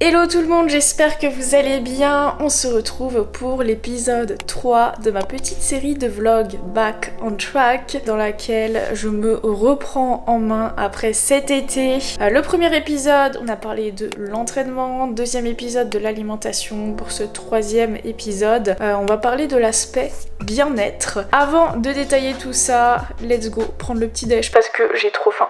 Hello tout le monde, j'espère que vous allez bien. On se retrouve pour l'épisode 3 de ma petite série de vlogs Back on Track dans laquelle je me reprends en main après cet été. Le premier épisode, on a parlé de l'entraînement, deuxième épisode de l'alimentation. Pour ce troisième épisode, on va parler de l'aspect bien-être. Avant de détailler tout ça, let's go prendre le petit déj parce que j'ai trop faim.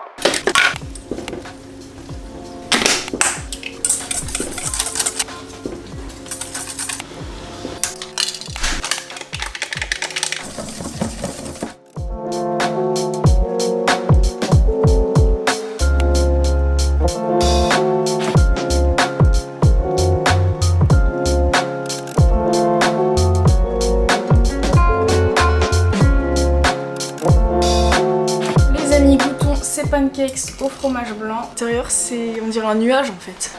Pancakes au fromage blanc. L'intérieur c'est, on dirait un nuage en fait.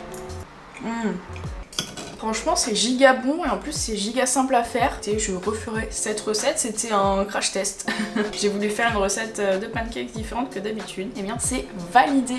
Franchement c'est giga bon et en plus c'est giga simple à faire. Et je referai cette recette, c'était un crash test. J'ai voulu faire une recette de pancakes différente que d'habitude. Et bien c'est validé.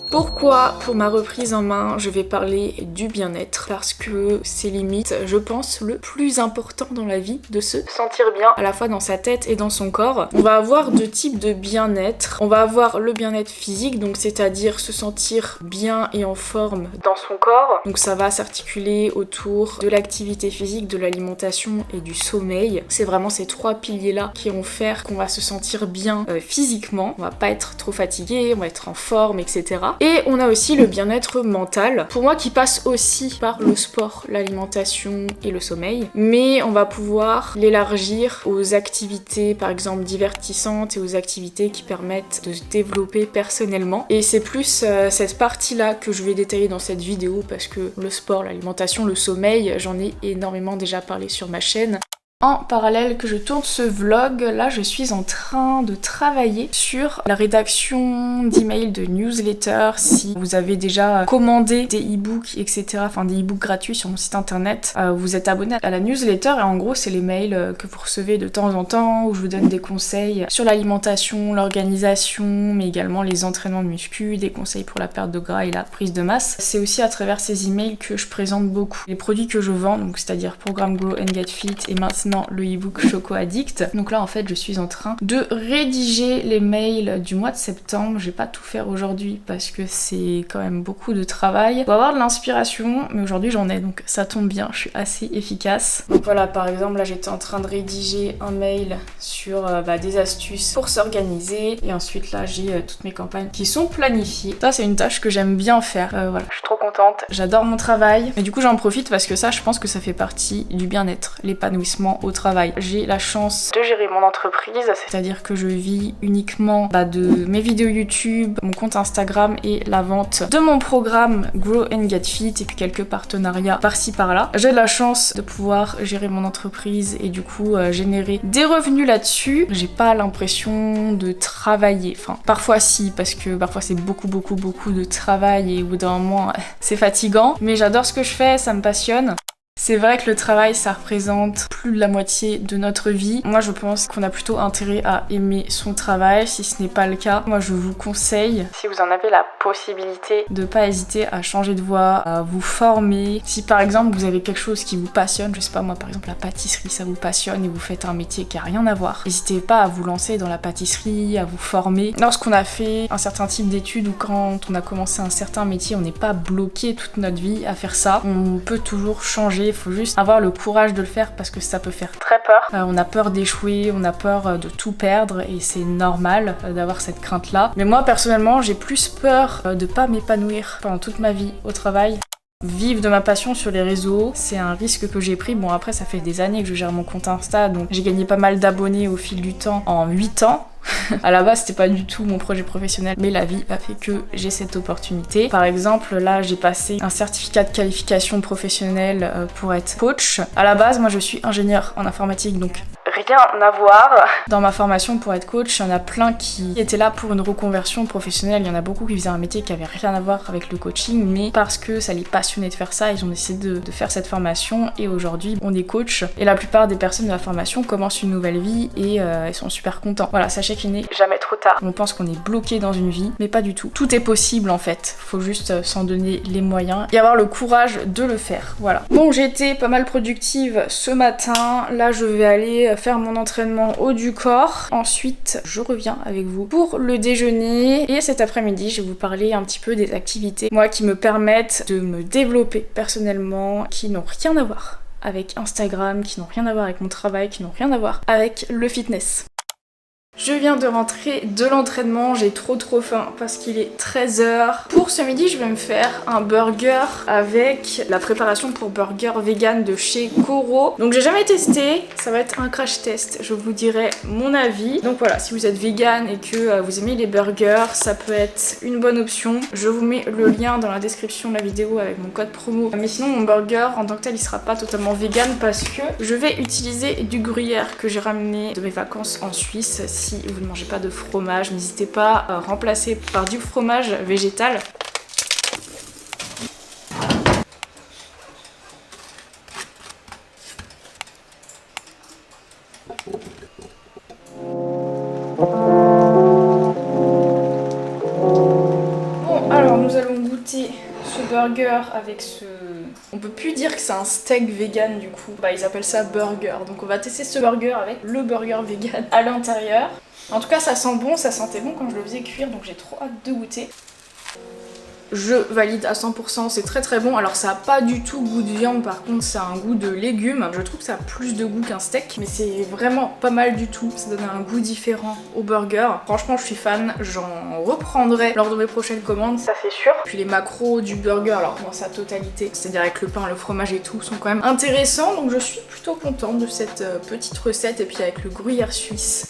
Pourquoi, pour ma reprise en main, je vais parler du bien-être? Parce que c'est limite, je pense, le plus important dans la vie, de se sentir bien, à la fois dans sa tête et dans son corps. On va avoir deux types de bien-être. On va avoir le bien-être physique, donc c'est-à-dire se sentir bien et en forme dans son corps. Donc ça va s'articuler autour de l'activité physique, de l'alimentation et du sommeil. C'est vraiment ces trois piliers-là qui vont faire qu'on va se sentir bien physiquement. On va pas être trop fatigué, on va être en forme, etc. Et on a aussi le bien-être mental, pour moi qui passe aussi par le sport, l'alimentation et le sommeil, mais on va pouvoir l'élargir aux activités par exemple divertissantes et aux activités qui permettent de se développer personnellement. Et c'est plus cette partie-là que je vais détailler dans cette vidéo parce que le sport, l'alimentation, le sommeil, j'en ai énormément déjà parlé sur ma chaîne. En parallèle que je tourne ce vlog, là je suis en train de travailler sur la rédaction d'emails, de newsletters. Si vous avez déjà commandé des e-books, etc., enfin des e-books gratuits sur mon site internet, vous êtes abonné à la newsletter et en gros c'est les mails que vous recevez de temps en temps où je vous donne des conseils sur l'alimentation, l'organisation, mais également les entraînements de muscu, des conseils pour la perte de gras et la prise de masse. C'est aussi à travers ces emails que je présente beaucoup les produits que je vends, donc c'est-à-dire Programme Grow and Get Fit et maintenant le e-book Choco Addict. Donc là en fait je suis en train de rédiger les mails du mois de septembre. Je vais pas tout faire aujourd'hui parce que c'est quand même beaucoup de travail. Faut avoir de l'inspiration, mais aujourd'hui j'en ai donc ça tombe bien, je suis assez efficace. Donc voilà, par exemple là j'étais en train de rédiger un mail sur des astuces pour s'organiser et ensuite là j'ai toutes mes campagnes qui sont planifiées. Ça c'est une tâche que j'aime bien faire. Voilà, je suis trop contente, j'adore mon travail et du coup j'en profite parce que ça je pense que ça fait partie du bien-être, l'épanouissement au travail. J'ai la chance de gérer mon entreprise, c'est-à-dire que je vis uniquement de mes vidéos YouTube, mon compte Instagram et la vente de mon programme Grow and Get Fit et puis quelques partenariats par-ci par-là. J'ai la chance de pouvoir gérer mon entreprise et du coup générer des revenus là-dessus. J'ai pas l'impression de travailler, enfin parfois si, parce que parfois c'est beaucoup de travail et au bout d'un moment c'est fatigant, mais j'adore ce que je fais, ça me passionne. C'est vrai que le travail, ça représente plus de la moitié de notre vie. Moi, je pense qu'on a plutôt intérêt à aimer son travail. Si ce n'est pas le cas, moi, je vous conseille, si vous en avez la possibilité, de pas hésiter à changer de voie, à vous former. Si par exemple, vous avez quelque chose qui vous passionne, je sais pas moi, par exemple la pâtisserie, ça vous passionne et vous faites un métier qui a rien à voir, n'hésitez pas à vous lancer dans la pâtisserie, à vous former. Lorsqu'on a fait un certain type d'études ou quand on a commencé un certain métier, on n'est pas bloqué toute notre vie à faire ça. On peut toujours changer. Il faut juste avoir le courage de le faire parce que ça peut faire très peur. On a peur d'échouer, on a peur de tout perdre et c'est normal d'avoir cette crainte-là. Mais moi personnellement, j'ai plus peur de pas m'épanouir pendant toute ma vie au travail. Vivre de ma passion sur les réseaux, c'est un risque que j'ai pris. Bon après ça fait des années que je gère mon compte Insta, donc j'ai gagné pas mal d'abonnés au fil du temps en 8 ans. À la base, c'était pas du tout mon projet professionnel, mais la vie a fait que j'ai cette opportunité. Par exemple, là, j'ai passé un certificat de qualification professionnelle pour être coach. À la base, moi, je suis ingénieure en informatique, donc rien à voir. Dans ma formation pour être coach, il y en a plein qui étaient là pour une reconversion professionnelle. Il y en a beaucoup qui faisaient un métier qui avait rien à voir avec le coaching, mais parce que ça les passionnait de faire ça, ils ont décidé de faire cette formation et aujourd'hui on est coach. Et la plupart des personnes de la formation commencent une nouvelle vie et ils sont super contents. Voilà, sachez qu'il n'est jamais trop tard. On pense qu'on est bloqué dans une vie, mais pas du tout. Tout est possible en fait. Faut juste s'en donner les moyens et avoir le courage de le faire. Voilà. Bon, j'ai été pas mal productive ce matin. Là, je vais aller faire mon entraînement haut du corps. Ensuite, je reviens avec vous pour le déjeuner. Et cet après-midi, je vais vous parler un petit peu des activités, moi, qui me permettent de me développer personnellement, qui n'ont rien à voir avec Instagram, qui n'ont rien à voir avec mon travail, qui n'ont rien à voir avec le fitness. Je viens de rentrer de l'entraînement, j'ai trop faim parce qu'il est 13h. Pour ce midi, je vais me faire un burger avec la préparation pour burger vegan de chez Koro. Donc j'ai jamais testé, ça va être un crash test, je vous dirai mon avis. Donc voilà, si vous êtes vegan et que vous aimez les burgers, ça peut être une bonne option. Je vous mets le lien dans la description de la vidéo avec mon code promo. Mais sinon, mon burger en tant que tel, il sera pas totalement vegan parce que je vais utiliser du gruyère que j'ai ramené de mes vacances en Suisse. Si vous ne mangez pas de fromage, n'hésitez pas à remplacer par du fromage végétal. Bon, alors nous allons goûter ce burger avec ce... On peut plus dire que c'est un steak vegan du coup. Bah ils appellent ça burger. Donc on va tester ce burger avec le burger vegan à l'intérieur. En tout cas ça sent bon, ça sentait bon quand je le faisais cuire, donc j'ai trop hâte de goûter. Je valide à 100%, c'est très bon. Alors ça a pas du tout goût de viande, par contre ça a un goût de légumes. Je trouve que ça a plus de goût qu'un steak, mais c'est vraiment pas mal du tout. Ça donne un goût différent au burger. Franchement je suis fan, j'en reprendrai lors de mes prochaines commandes, ça c'est sûr. Puis les macros du burger, alors dans sa totalité, c'est-à-dire avec le pain, le fromage et tout, sont quand même intéressants. Donc je suis plutôt contente de cette petite recette, et puis avec le gruyère suisse.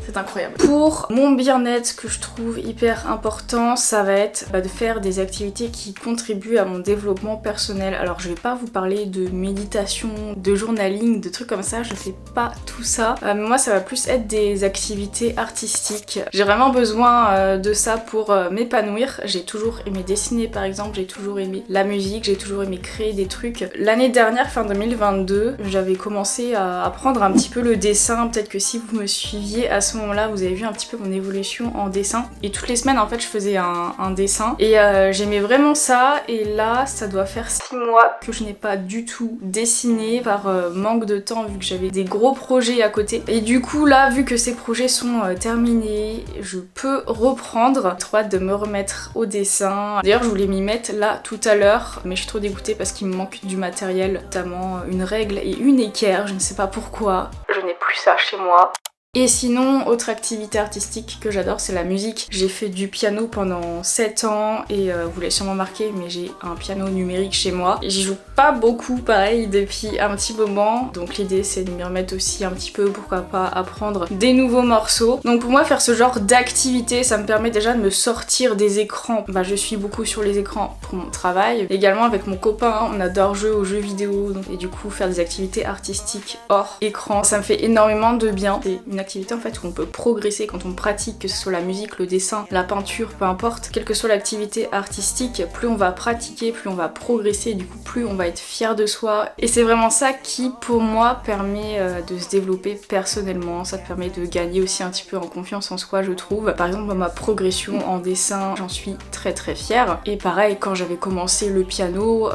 C'est incroyable. Pour mon bien-être, que je trouve hyper important, ça va être de faire des activités qui contribuent à mon développement personnel. Alors je vais pas vous parler de méditation, de journaling, de trucs comme ça, je fais pas tout ça. Moi ça va plus être des activités artistiques. J'ai vraiment besoin de ça pour m'épanouir. J'ai toujours aimé dessiner par exemple, j'ai toujours aimé la musique, j'ai toujours aimé créer des trucs. L'année dernière, fin 2022, j'avais commencé à apprendre un petit peu le dessin. Peut-être que si vous me suiviez à ce moment-là, vous avez vu un petit peu mon évolution en dessin. Et toutes les semaines, en fait, je faisais un dessin. Et j'aimais vraiment ça. Et là, ça doit faire 6 mois que je n'ai pas du tout dessiné par manque de temps, vu que j'avais des gros projets à côté. Et du coup, là, vu que ces projets sont terminés, je peux reprendre. Trop hâte de me remettre au dessin. D'ailleurs, je voulais m'y mettre là tout à l'heure, mais je suis trop dégoûtée parce qu'il me manque du matériel, notamment une règle et une équerre. Je ne sais pas pourquoi. Je n'ai plus ça chez moi. Et sinon, autre activité artistique que j'adore, c'est la musique. J'ai fait du piano pendant 7 ans et vous l'avez sûrement remarqué, mais j'ai un piano numérique chez moi. J'y joue pas beaucoup, pareil, depuis un petit moment. Donc l'idée, c'est de m'y remettre aussi un petit peu, pourquoi pas apprendre des nouveaux morceaux. Donc pour moi, faire ce genre d'activité, ça me permet déjà de me sortir des écrans. Bah, je suis beaucoup sur les écrans pour mon travail. Également avec mon copain, on adore jouer aux jeux vidéo. Donc, et du coup, faire des activités artistiques hors écran, ça me fait énormément de bien. C'est une activité en fait où on peut progresser quand on pratique, que ce soit la musique, le dessin, la peinture, peu importe. Quelle que soit l'activité artistique, plus on va pratiquer, plus on va progresser, et du coup plus on va être fier de soi. Et c'est vraiment ça qui pour moi permet de se développer personnellement. Ça te permet de gagner aussi un petit peu en confiance en soi, je trouve. Par exemple, dans ma progression en dessin, j'en suis très fière. Et pareil, quand j'avais commencé le piano,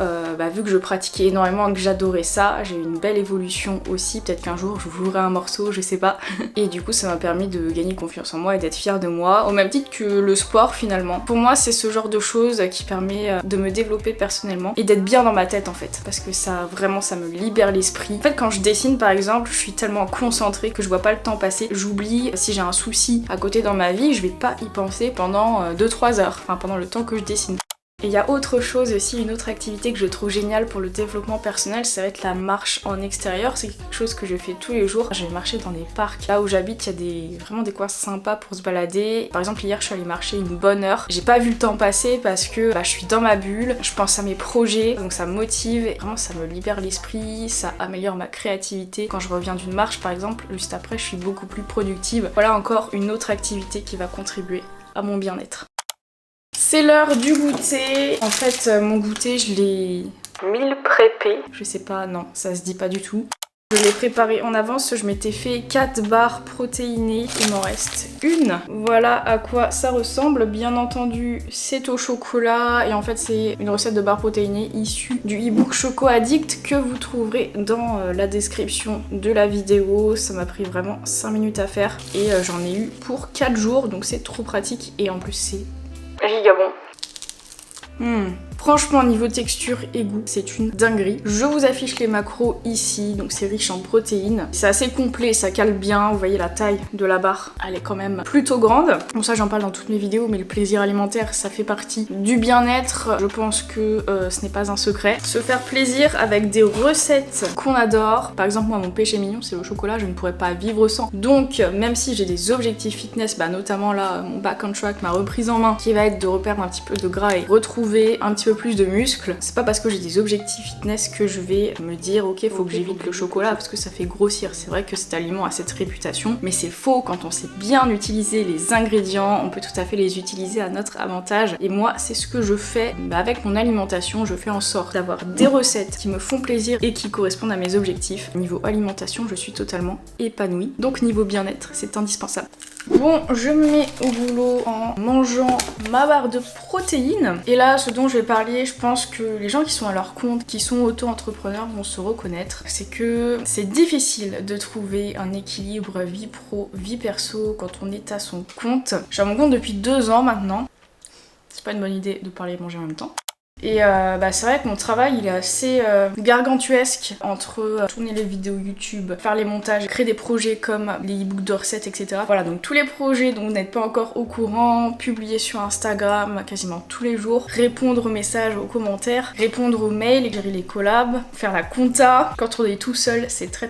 vu que je pratiquais énormément et que j'adorais ça, j'ai eu une belle évolution aussi. Peut-être qu'un jour je vous jouerai un morceau, je sais pas. Et du coup ça m'a permis de gagner confiance en moi et d'être fière de moi, au même titre que le sport finalement. Pour moi c'est ce genre de choses qui permet de me développer personnellement et d'être bien dans ma tête en fait, parce que ça vraiment ça me libère l'esprit. En fait quand je dessine par exemple, je suis tellement concentrée que je vois pas le temps passer, j'oublie si j'ai un souci à côté dans ma vie, je vais pas y penser pendant 2-3 heures, enfin pendant le temps que je dessine. Et il y a autre chose aussi, une autre activité que je trouve géniale pour le développement personnel, ça va être la marche en extérieur. C'est quelque chose que je fais tous les jours. Je vais marcher dans des parcs. Là où j'habite, il y a vraiment des coins sympas pour se balader. Par exemple, hier, je suis allée marcher une bonne heure. J'ai pas vu le temps passer parce que je suis dans ma bulle, je pense à mes projets, donc ça me motive. Et vraiment, ça me libère l'esprit, ça améliore ma créativité. Quand je reviens d'une marche, par exemple, juste après, je suis beaucoup plus productive. Voilà encore une autre activité qui va contribuer à mon bien-être. C'est l'heure du goûter. En fait, mon goûter, je l'ai meal preppé. Je sais pas, non, ça se dit pas du tout. Je l'ai préparé en avance, je m'étais fait 4 barres protéinées, il m'en reste une. Voilà à quoi ça ressemble. Bien entendu, c'est au chocolat et en fait c'est une recette de barres protéinées issue du e-book Choco Addict que vous trouverez dans la description de la vidéo. Ça m'a pris vraiment 5 minutes à faire et j'en ai eu pour 4 jours, donc c'est trop pratique et en plus c'est giga bon. Franchement, niveau texture et goût, c'est une dinguerie. Je vous affiche les macros ici, donc c'est riche en protéines. C'est assez complet, ça cale bien. Vous voyez la taille de la barre, elle est quand même plutôt grande. Bon, ça j'en parle dans toutes mes vidéos, mais le plaisir alimentaire, ça fait partie du bien-être. Je pense que ce n'est pas un secret. Se faire plaisir avec des recettes qu'on adore. Par exemple, moi, mon péché mignon, c'est le chocolat. Je ne pourrais pas vivre sans. Donc, même si j'ai des objectifs fitness, notamment là, mon back on track, ma reprise en main, qui va être de reperdre un petit peu de gras et retrouver un petit peu plus de muscles. C'est pas parce que j'ai des objectifs fitness que je vais me dire ok, faut que j'évite le chocolat parce que ça fait grossir. C'est vrai que cet aliment a cette réputation, mais c'est faux. Quand on sait bien utiliser les ingrédients, on peut tout à fait les utiliser à notre avantage. Et moi, c'est ce que je fais avec mon alimentation. Je fais en sorte d'avoir des recettes qui me font plaisir et qui correspondent à mes objectifs. Niveau alimentation, je suis totalement épanouie. Donc niveau bien-être, c'est indispensable. Bon, je me mets au boulot en mangeant ma barre de protéines. Et là, ce dont je vais parler, je pense que les gens qui sont à leur compte, qui sont auto-entrepreneurs vont se reconnaître. C'est que c'est difficile de trouver un équilibre vie pro, vie perso quand on est à son compte. Je suis à mon compte depuis 2 ans maintenant. C'est pas une bonne idée de parler et manger en même temps. Et c'est vrai que mon travail il est assez gargantuesque entre tourner les vidéos YouTube, faire les montages, créer des projets comme les e-books de recettes, etc. Voilà, donc tous les projets dont vous n'êtes pas encore au courant, publier sur Instagram quasiment tous les jours, répondre aux messages, aux commentaires, répondre aux mails, gérer les collabs, faire la compta. Quand on est tout seul, c'est très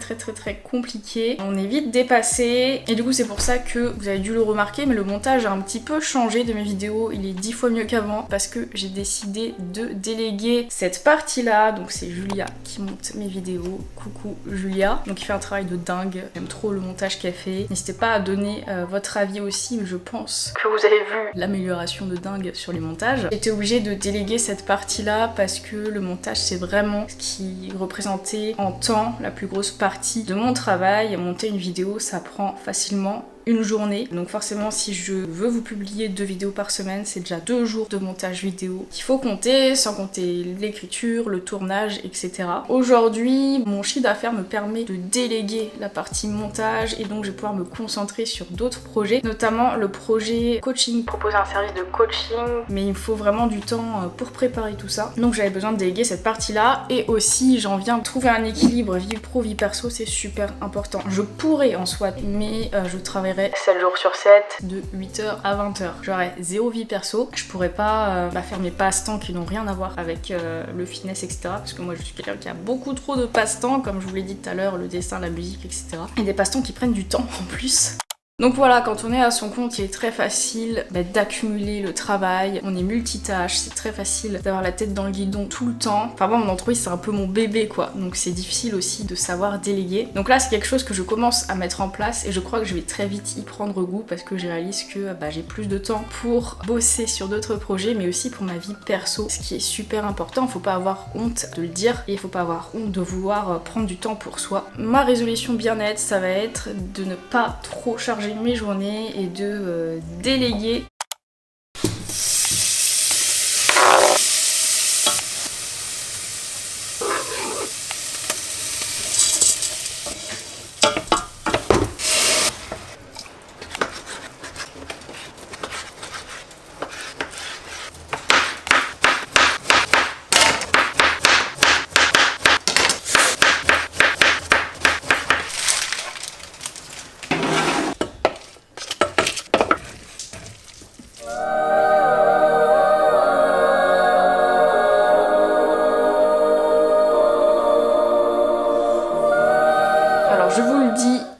compliqué. On est vite dépassé et du coup c'est pour ça que vous avez dû le remarquer, mais le montage a un petit peu changé de mes vidéos. Il est 10 fois mieux qu'avant parce que j'ai décidé de déléguer cette partie-là. Donc c'est Julia qui monte mes vidéos. Coucou Julia. Donc il fait un travail de dingue. J'aime trop le montage qu'elle fait. N'hésitez pas à donner votre avis aussi, mais je pense que vous avez vu l'amélioration de dingue sur les montages. J'étais obligée de déléguer cette partie-là parce que le montage c'est vraiment ce qui représentait en temps la plus grosse partie de mon travail. Monter une vidéo, ça prend facilement une journée. Donc forcément, si je veux vous publier 2 vidéos par semaine, c'est déjà 2 jours de montage vidéo qu'il faut compter, sans compter l'écriture, le tournage, etc. Aujourd'hui, mon chiffre d'affaires me permet de déléguer la partie montage et donc je vais pouvoir me concentrer sur d'autres projets, notamment le projet coaching. Proposer un service de coaching, mais il me faut vraiment du temps pour préparer tout ça. Donc j'avais besoin de déléguer cette partie-là et aussi j'en viens de trouver un équilibre vie pro, vie perso, c'est super important. Je pourrais en soi, mais je travaillerai 7 jours sur 7, de 8h à 20h. J'aurais 0 vie perso. Je pourrais pas faire mes passe-temps qui n'ont rien à voir avec le fitness, etc. Parce que moi, je suis quelqu'un qui a beaucoup trop de passe-temps, comme je vous l'ai dit tout à l'heure, le dessin, la musique, etc. Et des passe-temps qui prennent du temps en plus. Donc voilà, quand on est à son compte, il est très facile d'accumuler le travail, on est multitâche, c'est très facile d'avoir la tête dans le guidon tout le temps. Enfin moi, mon entreprise, c'est un peu mon bébé quoi, donc c'est difficile aussi de savoir déléguer. Donc là, c'est quelque chose que je commence à mettre en place et je crois que je vais très vite y prendre goût parce que je réalise que j'ai plus de temps pour bosser sur d'autres projets, mais aussi pour ma vie perso, ce qui est super important. Faut pas avoir honte de le dire et il faut pas avoir honte de vouloir prendre du temps pour soi. Ma résolution bien-être, ça va être de ne pas trop charger mes journées et de déléguer.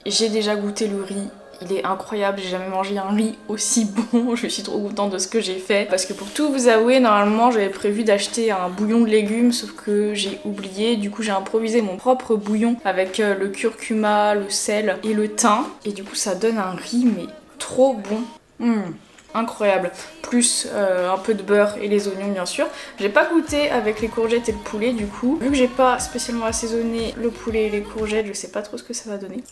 J'ai déjà goûté le riz. Il est incroyable, j'ai jamais mangé un riz aussi bon, je suis trop contente de ce que j'ai fait. Parce que pour tout vous avouer, normalement j'avais prévu d'acheter un bouillon de légumes, sauf que j'ai oublié. Du coup j'ai improvisé mon propre bouillon avec le curcuma, le sel et le thym. Et du coup ça donne un riz mais trop bon. Incroyable. Plus un peu de beurre et les oignons bien sûr. J'ai pas goûté avec les courgettes et le poulet du coup. Vu que j'ai pas spécialement assaisonné le poulet et les courgettes, je sais pas trop ce que ça va donner.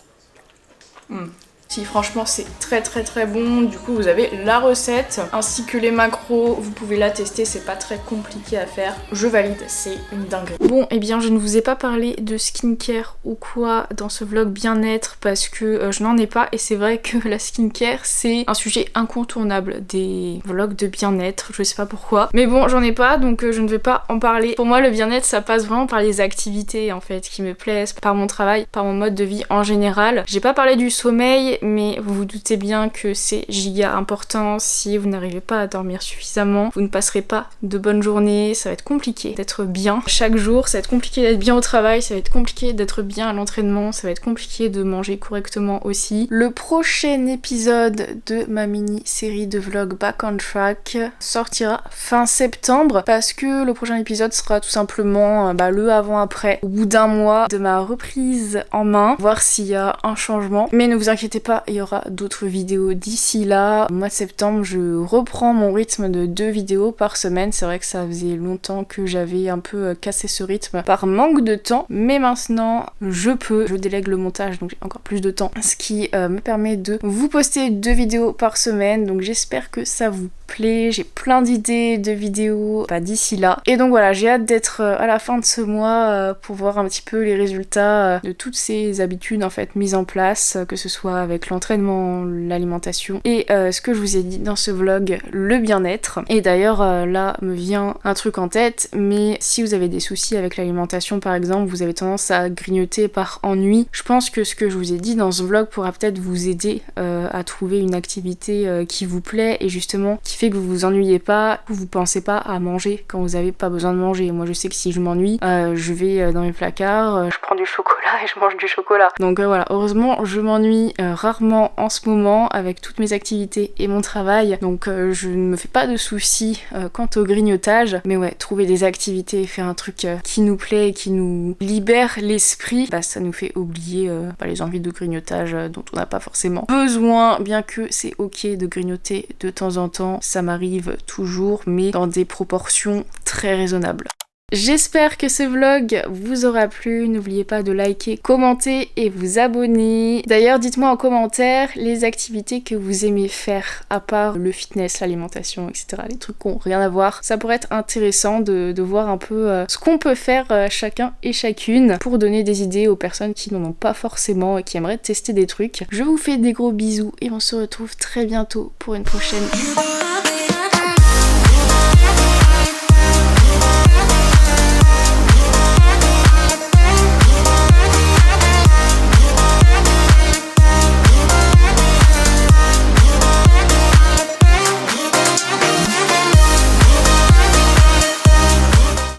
Si franchement c'est très bon, du coup vous avez la recette ainsi que les macros, vous pouvez la tester, c'est pas très compliqué à faire, je valide, c'est une dinguerie. Bon et bien je ne vous ai pas parlé de skincare ou quoi dans ce vlog bien-être parce que je n'en ai pas et c'est vrai que la skincare c'est un sujet incontournable des vlogs de bien-être, je sais pas pourquoi, mais bon j'en ai pas donc je ne vais pas en parler. Pour moi le bien-être ça passe vraiment par les activités en fait qui me plaisent, par mon travail, par mon mode de vie en général. J'ai pas parlé du sommeil mais vous vous doutez bien que c'est giga important. Si vous n'arrivez pas à dormir suffisamment, vous ne passerez pas de bonnes journées, ça va être compliqué d'être bien chaque jour, ça va être compliqué d'être bien au travail, ça va être compliqué d'être bien à l'entraînement, ça va être compliqué de manger correctement aussi. Le prochain épisode de ma mini-série de vlogs Back on Track sortira fin septembre parce que le prochain épisode sera tout simplement le avant-après, au bout d'un mois de ma reprise en main, voir s'il y a un changement. Mais ne vous inquiétez pas, il y aura d'autres vidéos d'ici là. Au mois de septembre, je reprends mon rythme de 2 vidéos par semaine. C'est vrai que ça faisait longtemps que j'avais un peu cassé ce rythme par manque de temps, mais maintenant je délègue le montage donc j'ai encore plus de temps, ce qui me permet de vous poster 2 vidéos par semaine. Donc j'espère que ça vous plaît, j'ai plein d'idées de vidéos d'ici là. Et donc voilà, j'ai hâte d'être à la fin de ce mois pour voir un petit peu les résultats de toutes ces habitudes en fait mises en place, que ce soit avec l'entraînement, l'alimentation et ce que je vous ai dit dans ce vlog, le bien-être. Et d'ailleurs là me vient un truc en tête, mais si vous avez des soucis avec l'alimentation par exemple, vous avez tendance à grignoter par ennui, je pense que ce que je vous ai dit dans ce vlog pourra peut-être vous aider à trouver une activité qui vous plaît et justement qui fait que vous vous ennuyez pas, que vous pensez pas à manger quand vous avez pas besoin de manger. Moi je sais que si je m'ennuie, je vais dans mes placards, je prends du chocolat et je mange du chocolat. Donc voilà, heureusement je m'ennuie rarement en ce moment avec toutes mes activités et mon travail, donc je ne me fais pas de soucis quant au grignotage. Mais ouais, trouver des activités, faire un truc qui nous plaît, qui nous libère l'esprit, ça nous fait oublier les envies de grignotage dont on n'a pas forcément besoin, bien que c'est ok de grignoter de temps en temps, ça m'arrive toujours, mais dans des proportions très raisonnables. J'espère que ce vlog vous aura plu, n'oubliez pas de liker, commenter et vous abonner. D'ailleurs dites-moi en commentaire les activités que vous aimez faire à part le fitness, l'alimentation, etc. Les trucs qui n'ont rien à voir. Ça pourrait être intéressant de voir un peu ce qu'on peut faire chacun et chacune pour donner des idées aux personnes qui n'en ont pas forcément et qui aimeraient tester des trucs. Je vous fais des gros bisous et on se retrouve très bientôt pour une prochaine vidéo.